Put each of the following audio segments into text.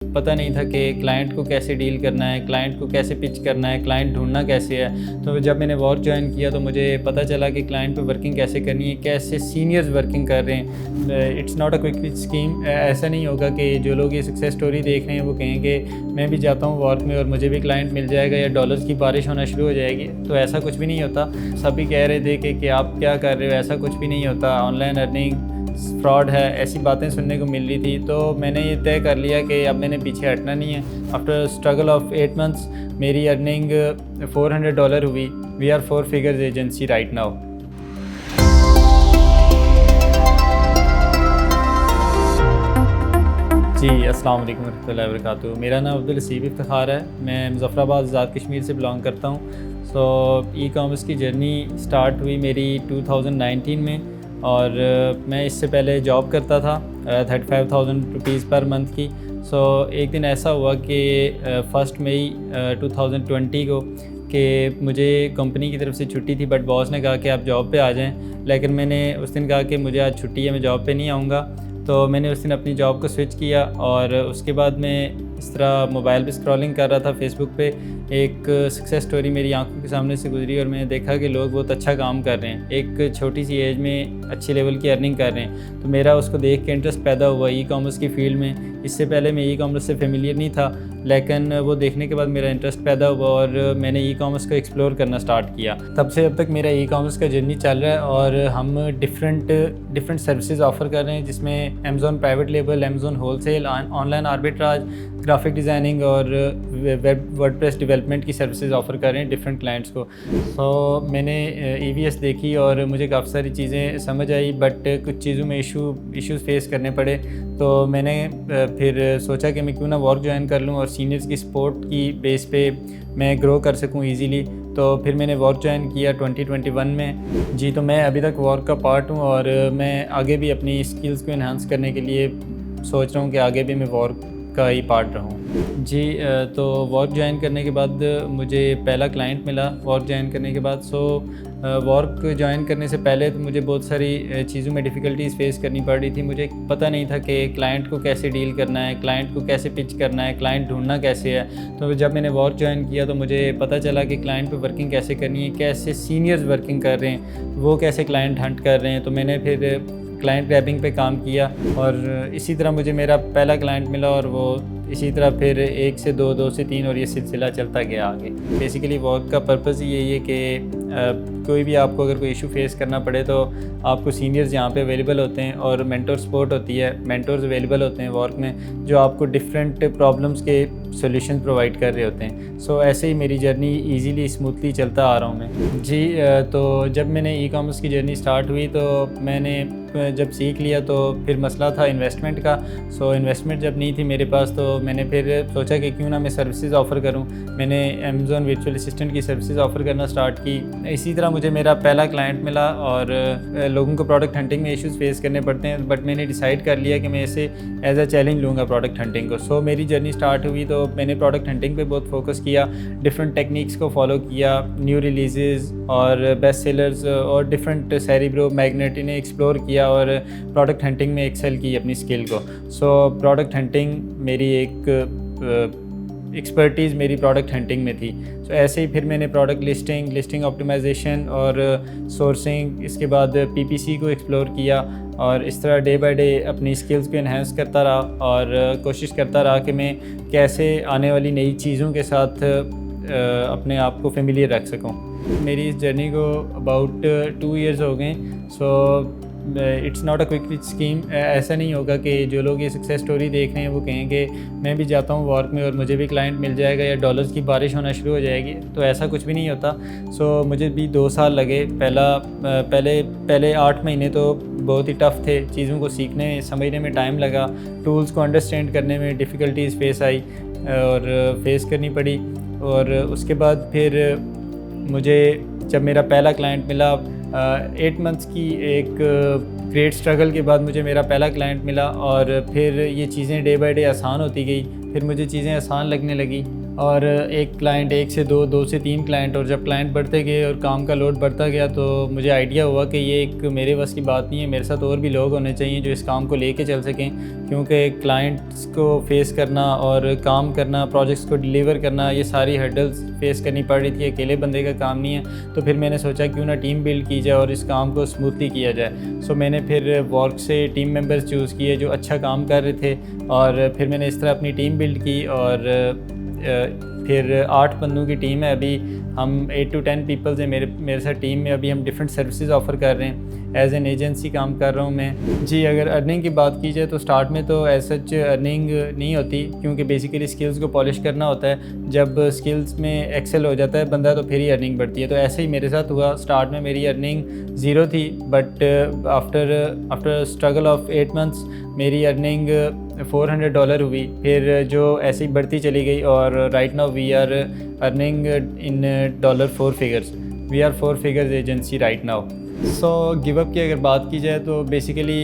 पता नहीं था कि क्लाइंट को कैसे डील करना है, क्लाइंट को कैसे पिच करना है, क्लाइंट ढूंढना कैसे है। तो जब मैंने वर्क ज्वाइन किया तो मुझे पता चला कि क्लाइंट पे वर्किंग कैसे करनी है, कैसे सीनियर्स वर्किंग कर रहे हैं। It's not a quick scheme. ऐसा नहीं होगा कि जो लोग ये सक्सेस स्टोरी देख रहे हैं वो कहेंगे मैं भी जाता हूँ वर्क में और मुझे भी क्लाइंट मिल जाएगा या डॉलर्स की बारिश होना शुरू हो जाएगी। तो ऐसा कुछ भी नहीं होता। सभी कह रहे थे कि आप क्या कर रहे हो, ऐसा कुछ भी नहीं होता, ऑनलाइन अर्निंग फ्रॉड है, ऐसी बातें सुनने को मिल रही थी। तो मैंने ये तय कर लिया कि अब मैंने पीछे हटना नहीं है। आफ्टर स्ट्रगल ऑफ 8 मंथ्स मेरी अर्निंग $400 हुई। We are 4 figures agency right now. जी, अस्सलाम वालेकुम रहमतुल्लाहि व बरकातुहू। मेरा नाम अब्दुल लतीफ़ इफ्तिखार है। मैं मुज़फ़्फ़राबाद आज़ाद कश्मीर से बिलोंग करता हूँ। सो ई कॉमर्स की जर्नी स्टार्ट हुई मेरी 2019 में और मैं इससे पहले जॉब करता था 35,000 रुपीज़ पर मंथ की। सो एक दिन ऐसा हुआ कि 1 मई 2020 को कि मुझे कंपनी की तरफ से छुट्टी थी, बट बॉस ने कहा कि आप जॉब पे आ जाएं। लेकिन मैंने उस दिन कहा कि मुझे आज छुट्टी है, मैं जॉब पे नहीं आऊँगा। तो मैंने उस दिन अपनी जॉब को स्विच किया और उसके बाद मैं इस तरह मोबाइल पे स्क्रॉलिंग कर रहा था फेसबुक पे। एक सक्सेस स्टोरी मेरी आंखों के सामने से गुजरी और मैंने देखा कि लोग बहुत अच्छा काम कर रहे हैं, एक छोटी सी एज में अच्छे लेवल की अर्निंग कर रहे हैं। तो मेरा उसको देख के इंटरेस्ट पैदा हुआ ई कॉमर्स की फ़ील्ड में। इससे पहले मैं ई कॉमर्स से फेमिलियर नहीं था, लेकिन वो देखने के बाद मेरा इंटरेस्ट पैदा हुआ और मैंने ई कॉमर्स को एक्सप्लोर करना स्टार्ट किया। तब से अब तक मेरा ई कॉमर्स का जर्नी चल रहा है और हम डिफरेंट सर्विसेज ऑफ़र कर रहे हैं, जिसमें Amazon private label, Amazon wholesale, online arbitrage, graphic designing और वर्डप्रेस डेवलपमेंट की सर्विसेज ऑफ़र कर रहे हैं डिफरेंट क्लाइंट्स को। तो मैंने EVS देखी और मुझे काफ़ी सारी चीज़ें समझ आई, बट कुछ चीज़ों में इश्यूज़ फेस करने पड़े। तो मैंने फिर सोचा कि मैं क्यों ना वर्क ज्वाइन कर लूँ और सीनियर्स की सपोर्ट की बेस पे मैं ग्रो कर सकूँ ईज़िली। तो फिर मैंने वर्क ज्वाइन किया 2021 में। जी, तो मैं अभी तक वर्क का पार्ट हूँ और मैं आगे भी अपनी स्किल्स को इन्हांस करने के लिए सोच रहा हूँ कि आगे भी मैं वर्क का ही पार्ट रहूँ। जी, तो वर्क ज्वाइन करने के बाद मुझे पहला क्लाइंट मिला वर्क ज्वाइन करने के बाद। सो वर्क ज्वाइन करने से पहले तो मुझे बहुत सारी चीज़ों में डिफ़िकल्टीज़ फ़ेस करनी पड़ रही थी। मुझे पता नहीं था कि क्लाइंट को कैसे डील करना है, क्लाइंट को कैसे पिच करना है, क्लाइंट ढूंढना कैसे है। तो जब मैंने वर्क ज्वाइन किया तो मुझे पता चला कि क्लाइंट पे वर्किंग कैसे करनी है, कैसे सीनियर्स वर्किंग कर रहे हैं, वो कैसे क्लाइंट हंट कर रहे हैं। तो मैंने फिर क्लाइंट ग्रैबिंग पे काम किया और इसी तरह मुझे मेरा पहला क्लाइंट मिला और वो इसी तरह फिर 1 से 2, 2 से 3 और ये सिलसिला चलता गया आगे। बेसिकली वर्क का पर्पज़ ही यही है कि कोई भी आपको अगर कोई इशू फेस करना पड़े तो आपको सीनियर्स यहाँ पे अवेलेबल होते हैं और मेंटर सपोर्ट होती है, मेंटर्स अवेलेबल होते हैं वर्क में, जो आपको डिफरेंट प्रॉब्लम्स के सॉल्यूशन प्रोवाइड कर रहे होते हैं। सो ऐसे ही मेरी जर्नी इजीली स्मूथली चलता आ रहा हूँ मैं। जी, तो जब मैंने ई कॉमर्स की जर्नी स्टार्ट हुई तो मैंने जब सीख लिया तो फिर मसला था इन्वेस्टमेंट का। सो इन्वेस्टमेंट जब नहीं थी मेरे पास तो मैंने फिर सोचा कि क्यों ना मैं सर्विसेज ऑफ़र करूं। मैंने अमेज़ॉन वर्चुअल असिस्टेंट की सर्विसेज ऑफ़र करना स्टार्ट की। इसी तरह मुझे मेरा पहला क्लाइंट मिला और लोगों को प्रोडक्ट हंटिंग में इश्यूज़ फेस करने पड़ते हैं, बट मैंने डिसाइड कर लिया कि मैं इसे एज अ चैलेंज लूँगा प्रोडक्ट हंटिंग को। सो मेरी जर्नी स्टार्ट हुई तो मैंने प्रोडक्ट हंटिंग पे बहुत फोकस किया, डिफरेंट टेक्निक्स को फॉलो किया, न्यू रिलीज़ और बेस्ट सेलर्स और डिफरेंट सेरिब्रो मैग्नेट इन्हें एक्सप्लोर किया और प्रोडक्ट हंटिंग में एक्सेल की अपनी स्किल को। सो प्रोडक्ट हंटिंग मेरी एक एक्सपर्टीज़ मेरी प्रोडक्ट हंटिंग में थी। सो ऐसे ही फिर मैंने प्रोडक्ट लिस्टिंग ऑप्टिमाइजेशन और सोर्सिंग, इसके बाद PPC को एक्सप्लोर किया और इस तरह डे बाय डे अपनी स्किल्स को इन्हेंस करता रहा और कोशिश करता रहा कि मैं कैसे आने वाली नई चीज़ों के साथ अपने आप को फेमिलियर रख सकूं। मेरी इस जर्नी को अबाउट 2 इयर्स हो गए। So it's not a quick scheme. ऐसा नहीं होगा कि जो लोग ये सक्सेस स्टोरी देख रहे हैं वो कहेंगे मैं भी जाता हूँ वर्क में और मुझे भी क्लाइंट मिल जाएगा या डॉलर्स की बारिश होना शुरू हो जाएगी। तो ऐसा कुछ भी नहीं होता। सो मुझे भी 2 साल लगे। पहले 8 महीने तो बहुत ही टफ़ थे, चीज़ों को सीखने समझने में टाइम लगा, टूल्स को अंडरस्टैंड करने में डिफ़िकल्टीज़ फेस आई और फेस करनी पड़ी। और उसके बाद फिर मुझे जब मेरा पहला क्लाइंट मिला 8 मंथ्स की एक ग्रेट स्ट्रगल के बाद मुझे मेरा पहला क्लाइंट मिला और फिर ये चीज़ें डे बाय डे आसान होती गई। फिर मुझे चीज़ें आसान लगने लगी और एक क्लाइंट, एक से दो, दो से तीन क्लाइंट, और जब क्लाइंट बढ़ते गए और काम का लोड बढ़ता गया तो मुझे आइडिया हुआ कि ये एक मेरे बस की बात नहीं है, मेरे साथ और भी लोग होने चाहिए जो इस काम को लेके चल सकें, क्योंकि क्लाइंट्स को फेस करना और काम करना, प्रोजेक्ट्स को डिलीवर करना, ये सारी हर्डल्स फेस करनी पड़ रही थी, अकेले बंदे का काम नहीं है। तो फिर मैंने सोचा क्यों ना टीम बिल्ड की जाए और इस काम को स्मूथली किया जाए। सो मैंने फिर वर्क से टीम मेंबर्स चूज़ किए जो अच्छा काम कर रहे थे, और फिर मैंने इस तरह अपनी टीम बिल्ड की, और फिर 8 बंदों की टीम है अभी। हम 8 to 10 पीपल्स हैं मेरे साथ टीम में। अभी हम डिफरेंट सर्विसेज ऑफ़र कर रहे हैं, एज एन एजेंसी काम कर रहा हूँ मैं जी। अगर अर्निंग की बात की जाए तो स्टार्ट में तो एज सच अर्निंग नहीं होती, क्योंकि बेसिकली स्किल्स को पॉलिश करना होता है। जब स्किल्स में एक्सेल हो जाता है बंदा तो फिर ही अर्निंग बढ़ती है। तो ऐसे ही मेरे साथ हुआ। स्टार्ट में मेरी अर्निंग 0 थी, but after struggle of 8 months मेरी अर्निंग $400 हुई, फिर जो ऐसे ही बढ़ती चली गई, और right now we are earning in $4 figures. We are 4 figures agency right now. So give up की अगर बात की जाए तो बेसिकली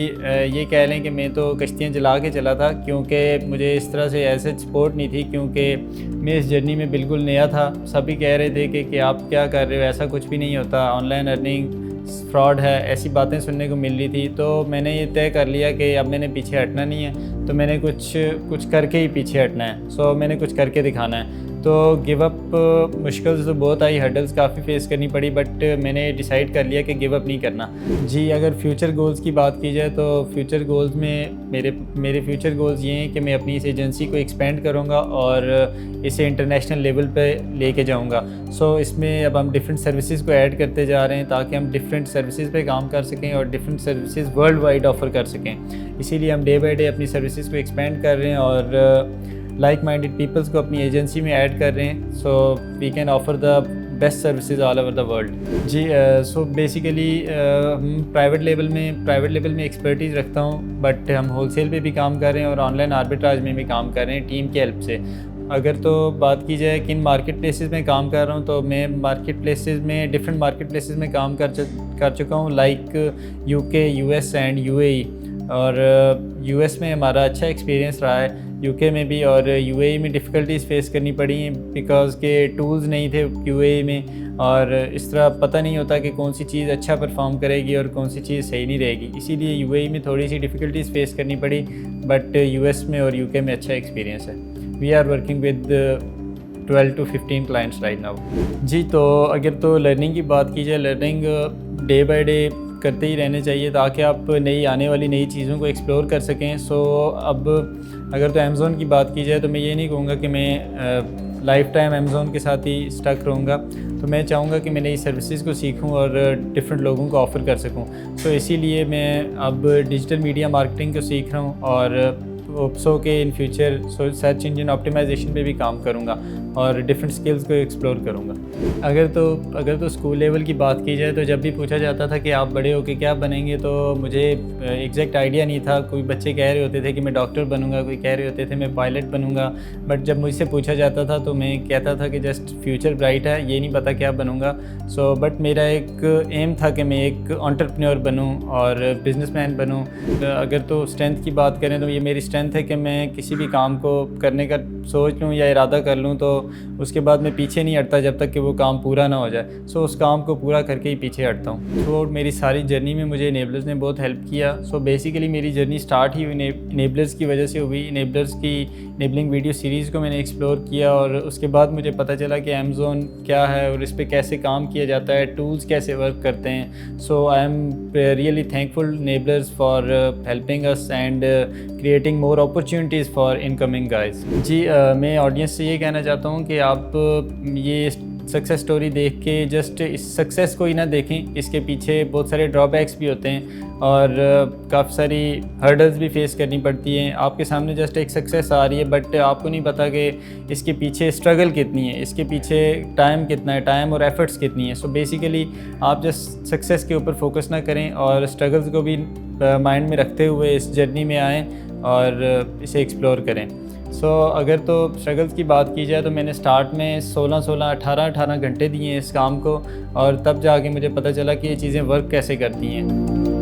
ये कह लें कि मैं तो कश्तियाँ जला के चला था, क्योंकि मुझे इस तरह से ऐसे सपोर्ट नहीं थी, क्योंकि मैं इस जर्नी में बिल्कुल नया था। सभी कह रहे थे कि आप क्या कर रहे हो, ऐसा कुछ भी नहीं होता, ऑनलाइन अर्निंग फ्रॉड है, ऐसी बातें सुनने को मिल रही थी। तो मैंने ये तय कर लिया कि अब मैंने पीछे हटना नहीं है, तो मैंने कुछ करके ही पीछे हटना है। सो मैंने कुछ करके दिखाना है। तो गिव अप मुश्किल तो बहुत आई, हर्डल्स काफ़ी फेस करनी पड़ी, बट मैंने डिसाइड कर लिया कि गिव अप नहीं करना जी। अगर फ्यूचर गोल्स की बात की जाए तो फ्यूचर गोल्स में मेरे फ्यूचर गोल्स ये हैं कि मैं अपनी इस एजेंसी को एक्सपेंड करूँगा और इसे इंटरनेशनल लेवल पे लेके जाऊँगा। सो इसमें अब हम डिफरेंट सर्विसेज को ऐड करते जा रहे हैं, ताकि हम डिफरेंट सर्विसेज पे काम कर सकें और different services world wide offer कर सकें। इसीलिए हम डे बाई डे अपनी सर्विसेज को एक्सपेंड कर रहे हैं और लाइक माइंडेड पीपल्स को अपनी एजेंसी में ऐड कर रहे हैं। So we can offer the best services all over the world जी। सो बेसिकली हम प्राइवेट लेवल में एक्सपर्टीज़ रखता हूँ, बट हम होलसेल पे भी काम कर रहे हैं और ऑनलाइन आर्बिट्राज में भी काम कर रहे हैं टीम की हेल्प से। अगर तो बात की जाए किन मार्केट प्लेसेस में काम कर रहा हूँ, तो मैं डिफरेंट मार्केट प्लेसेस में काम कर चुका हूँ, like UK, US and UAE। और US में हमारा अच्छा एक्सपीरियंस रहा है, UK में भी, और UAE में डिफ़िकल्टीज़ फेस करनी पड़ी हैं बिकॉज़ के टूल्स नहीं थे UAE में, और इस तरह पता नहीं होता कि कौन सी चीज़ अच्छा परफॉर्म करेगी और कौन सी चीज़ सही नहीं रहेगी। इसीलिए UAE में थोड़ी सी डिफ़िकल्टीज़ फेस करनी पड़ी, बट US में और UK में अच्छा एक्सपीरियंस है। We are working with 12 to 15 clients right now जी। तो अगर तो लर्निंग की बात की जाए, लर्निंग डे बाय डे करते ही रहने चाहिए, ताकि आप आने वाली नई चीज़ों को एक्सप्लोर कर सकें। सो अब अगर तो अमेज़ॉन की बात की जाए तो मैं ये नहीं कहूँगा कि मैं लाइफ टाइम अमेज़ॉन के साथ ही स्टक रहूँगा। तो मैं चाहूँगा कि मैं नई सर्विसेज को सीखूँ और डिफरेंट लोगों को ऑफ़र कर सकूँ। तो इसीलिए मैं अब डिजिटल मीडिया मार्केटिंग को सीख रहा हूँ, और सो के in future search engine optimisation पे भी काम करूँगा और डिफरेंट स्किल्स को एक्सप्लोर करूँगा। अगर तो स्कूल लेवल की बात की जाए तो जब भी पूछा जाता था कि आप बड़े होके क्या बनेंगे, तो मुझे एग्जैक्ट आइडिया नहीं था। कोई बच्चे कह रहे होते थे कि मैं डॉक्टर बनूंगा, कोई कह रहे होते थे मैं पायलट बनूंगा, बट जब मुझसे पूछा जाता था तो मैं कहता था कि जस्ट फ्यूचर ब्राइट है, ये नहीं पता क्या बनूंगा। सो बट मेरा एक एम था कि मैं एक एंटरप्रेन्योर बनूं और बिजनेसमैन बनूं। अगर तो स्ट्रेंथ की बात करें तो ये मेरी स्ट्रेंथ है कि मैं किसी भी काम को करने का सोच लूँ या इरादा कर लूँ तो उसके बाद मैं पीछे नहीं हटता जब तक कि वो काम पूरा ना हो जाए। सो उस काम को पूरा करके ही पीछे हटता हूँ। थ्रू आउट मेरी सारी जर्नी में मुझे इनेबलर्स ने बहुत हेल्प किया। सो बेसिकली मेरी जर्नी स्टार्ट ही इनेबलर्स की वजह से हुई। इनेबलर्स की इनेबलिंग वीडियो सीरीज़ को मैंने एक्सप्लोर किया और उसके बाद मुझे पता चला कि अमेज़ॉन क्या है और इस पर कैसे काम किया जाता है, टूल्स कैसे वर्क करते हैं। So I am really thankful enablers for helping us and creating more opportunities for incoming guys. जी मैं ऑडियंस से ये कहना चाहता हूँ कि आप ये सक्सेस स्टोरी देख के जस्ट इस सक्सेस को ही ना देखें, इसके पीछे बहुत सारे ड्रॉबैक्स भी होते हैं और काफ़ी सारी हर्डल्स भी फेस करनी पड़ती हैं। आपके सामने जस्ट एक सक्सेस आ रही है बट आपको नहीं पता कि इसके पीछे स्ट्रगल कितनी है, इसके पीछे टाइम कितना है, टाइम और एफर्ट्स कितनी है। सो बेसिकली आप जस्ट सक्सेस के ऊपर फोकस ना करें और स्ट्रगल्स को भी माइंड में रखते हुए इस जर्नी में आएँ और इसे एक्सप्लोर करें। सो अगर तो स्ट्रगल्स की बात की जाए तो मैंने स्टार्ट में 18 घंटे दिए इस काम को और तब जाके मुझे पता चला कि ये चीज़ें वर्क कैसे करती हैं।